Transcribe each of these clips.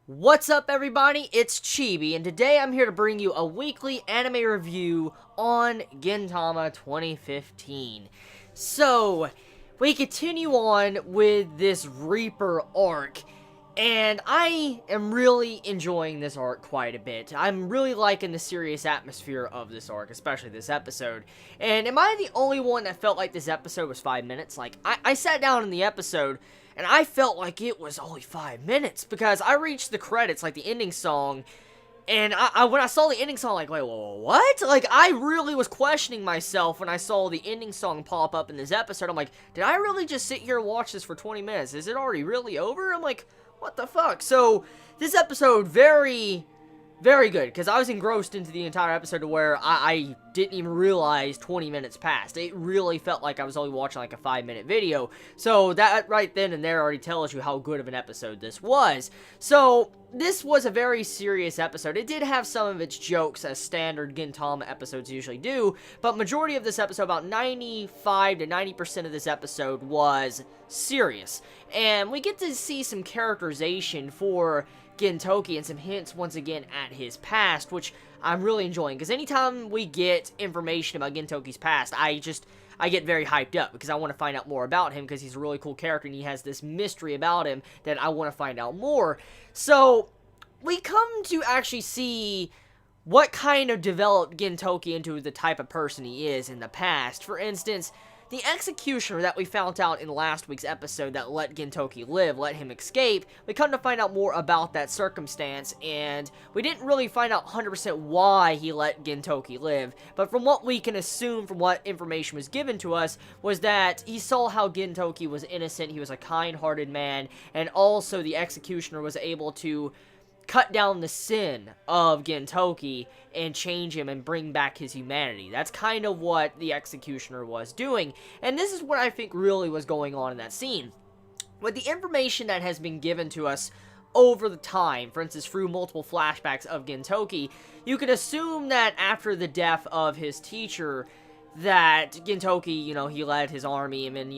What's up, everybody? It's Chibi, and today I'm here to bring you a weekly anime review on Gintama 2015. So, we continue on with this Reaper arc, and I am really enjoying this arc quite a bit. I'm really liking the serious atmosphere of this arc, especially this episode. And am I the only one that felt like this episode was 5 minutes? Like, I sat down in the episode, and I felt like it was only 5 minutes, because I reached the credits, like the ending song, and when I saw the ending song, like, wait, what? Like, I really was questioning myself when I saw the ending song pop up in this episode. I'm like, did I really just sit here and watch this for 20 minutes? Is it already really over? I'm like, what the fuck? So, this episode, very good, because I was engrossed into the entire episode to where I didn't even realize 20 minutes passed. It really felt like I was only watching like a 5-minute video. So that right then and there already tells you how good of an episode this was. So this was a very serious episode. It did have some of its jokes, as standard Gintama episodes usually do, but majority of this episode, about 95 to 90% of this episode, was serious. And we get to see some characterization for Gintoki and some hints once again at his past, which I'm really enjoying, because anytime we get information about Gintoki's past, I get very hyped up, because I want to find out more about him, because he's a really cool character, and he has this mystery about him that I want to find out more. So, we come to actually see what kind of developed Gintoki into the type of person he is in the past. For instance, the executioner that we found out in last week's episode that let Gintoki live, let him escape, we come to find out more about that circumstance, and we didn't really find out 100% why he let Gintoki live, but from what we can assume from what information was given to us, was that he saw how Gintoki was innocent, he was a kind-hearted man, and also the executioner was able to cut down the sin of Gintoki and change him and bring back his humanity. That's kind of what the executioner was doing, and this is what I think really was going on in that scene. With the information that has been given to us over the time, for instance, through multiple flashbacks of Gintoki, you could assume that after the death of his teacher, that Gintoki, he led his army, and then,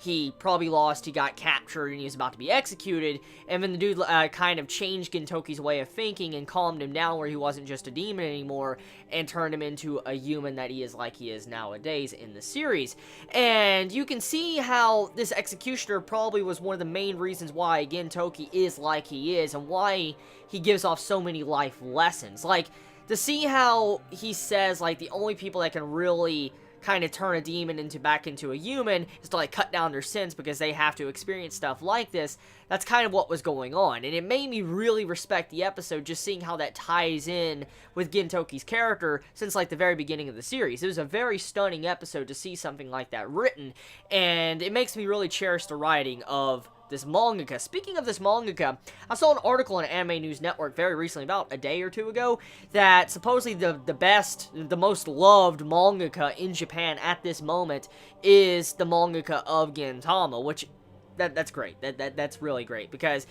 he probably lost, he got captured, and he was about to be executed, and then the dude kind of changed Gintoki's way of thinking and calmed him down where he wasn't just a demon anymore, and turned him into a human that he is like he is nowadays in the series. And you can see how this executioner probably was one of the main reasons why Gintoki is like he is, and why he gives off so many life lessons. Like, to see how he says, like, the only people that can really kind of turn a demon back into a human is to, like, cut down their sins because they have to experience stuff like this. That's kind of what was going on, and it made me really respect the episode, just seeing how that ties in with Gintoki's character since, like, the very beginning of the series. It was a very stunning episode to see something like that written, and it makes me really cherish the writing of this mangaka. Speaking of this mangaka, I saw an article on Anime News Network very recently, about a day or two ago, that supposedly the most loved mangaka in Japan at this moment is the mangaka of Gintama, which, that's great. That's really great, because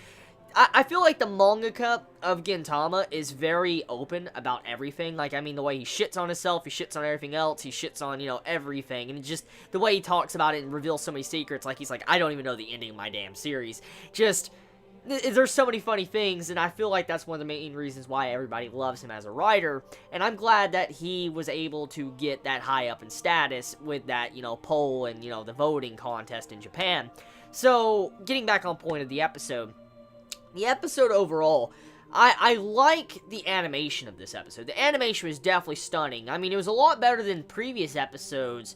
I feel like the mangaka of Gintama is very open about everything. Like, I mean, the way he shits on himself, he shits on everything else, he shits on, everything. And just the way he talks about it and reveals so many secrets, like, he's like, I don't even know the ending of my damn series. Just, there's so many funny things, and I feel like that's one of the main reasons why everybody loves him as a writer. And I'm glad that he was able to get that high up in status with that, poll and, the voting contest in Japan. So, getting back on point of the episode. The episode overall, I like the animation of this episode. The animation was definitely stunning. I mean, it was a lot better than previous episodes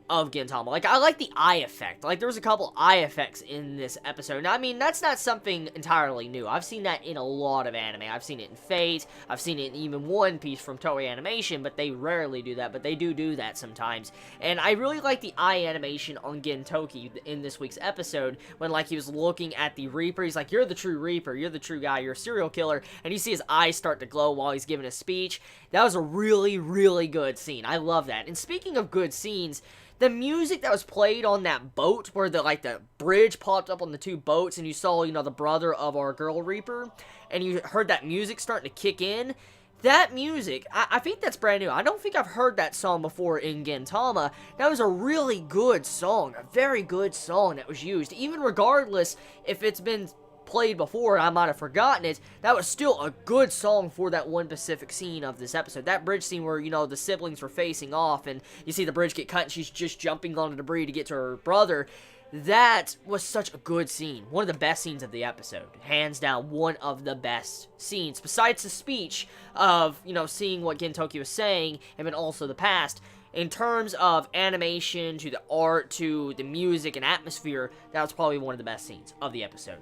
of Gintama. Like, I like the eye effect. Like, there was a couple eye effects in this episode. Now, I mean, that's not something entirely new. I've seen that in a lot of anime. I've seen it in Fate. I've seen it in even One Piece from Toei Animation, but they rarely do that, but they do that sometimes. And I really like the eye animation on Gintoki in this week's episode, when, like, he was looking at the Reaper. He's like, you're the true Reaper. You're the true guy. You're a serial killer. And you see his eyes start to glow while he's giving a speech. That was a really, really good scene. I love that. And speaking of good scenes, the music that was played on that boat, where the bridge popped up on the two boats, and you saw, the brother of our girl Reaper, and you heard that music starting to kick in, that music, I think that's brand new. I don't think I've heard that song before in Gintama. That was a really good song, a very good song that was used, even regardless if it's been played before and I might have forgotten it, that was still a good song for that one specific scene of this episode. That bridge scene where, you know, the siblings were facing off and you see the bridge get cut and she's just jumping on the debris to get to her brother. That was such a good scene. One of the best scenes of the episode. Hands down, one of the best scenes. Besides the speech of, you know, seeing what Gintoki was saying, and then also the past, in terms of animation, to the art, to the music and atmosphere, that was probably one of the best scenes of the episode.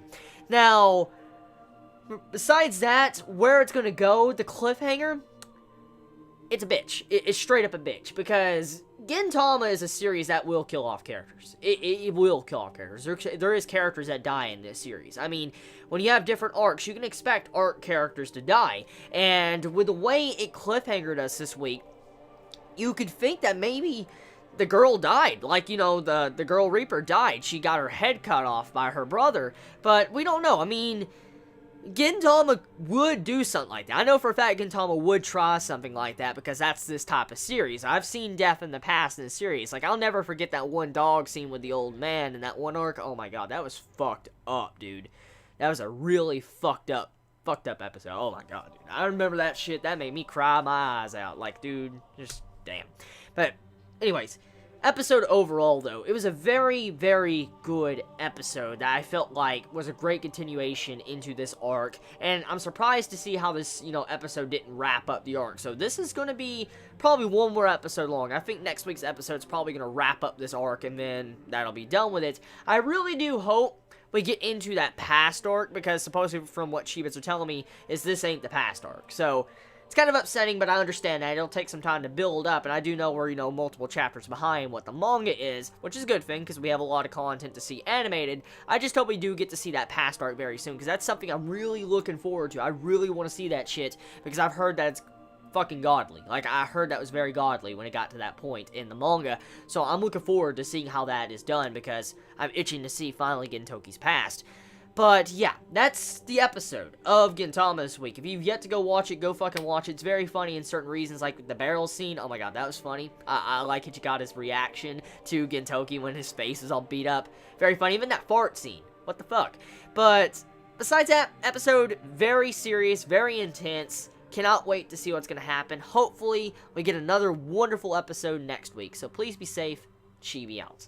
Now, besides that, where it's going to go, the cliffhanger, it's a bitch. It's straight up a bitch, because Gintama is a series that will kill off characters. It will kill off characters. There is characters that die in this series. I mean, when you have different arcs, you can expect arc characters to die, and with the way it cliffhangered us this week, you could think that maybe the girl died. Like, you know, the girl Reaper died. She got her head cut off by her brother, but we don't know. I mean, Gintama would do something like that. I know for a fact Gintama would try something like that because that's this type of series. I've seen death in the past in the series. Like, I'll never forget that one dog scene with the old man in that one arc. Oh my god, that was fucked up, dude. That was a really fucked up episode. Oh my god, dude. I remember that shit. That made me cry my eyes out. Like, dude, just damn. But anyways, episode overall, though, it was a very, very good episode that I felt like was a great continuation into this arc, and I'm surprised to see how this, you know, episode didn't wrap up the arc. So this is going to be probably one more episode long. I think next week's episode is probably going to wrap up this arc, and then that'll be done with it. I really do hope we get into that past arc, because supposedly from what Chibits are telling me is this ain't the past arc. So it's kind of upsetting, but I understand that. It'll take some time to build up, and I do know we're, you know, multiple chapters behind what the manga is, which is a good thing, because we have a lot of content to see animated. I just hope we do get to see that past arc very soon, because that's something I'm really looking forward to. I really want to see that shit, because I've heard that it's fucking godly. Like, I heard that was very godly when it got to that point in the manga, so I'm looking forward to seeing how that is done, because I'm itching to see finally Gintoki's past. But, yeah, that's the episode of Gintama this week. If you've yet to go watch it, go fucking watch it. It's very funny in certain reasons, like the barrel scene. Oh my god, that was funny. I like Ichika's reaction to Gintoki when his face is all beat up. Very funny. Even that fart scene. What the fuck? But, besides that, episode, very serious, very intense. Cannot wait to see what's going to happen. Hopefully, we get another wonderful episode next week. So please be safe. Chibi out.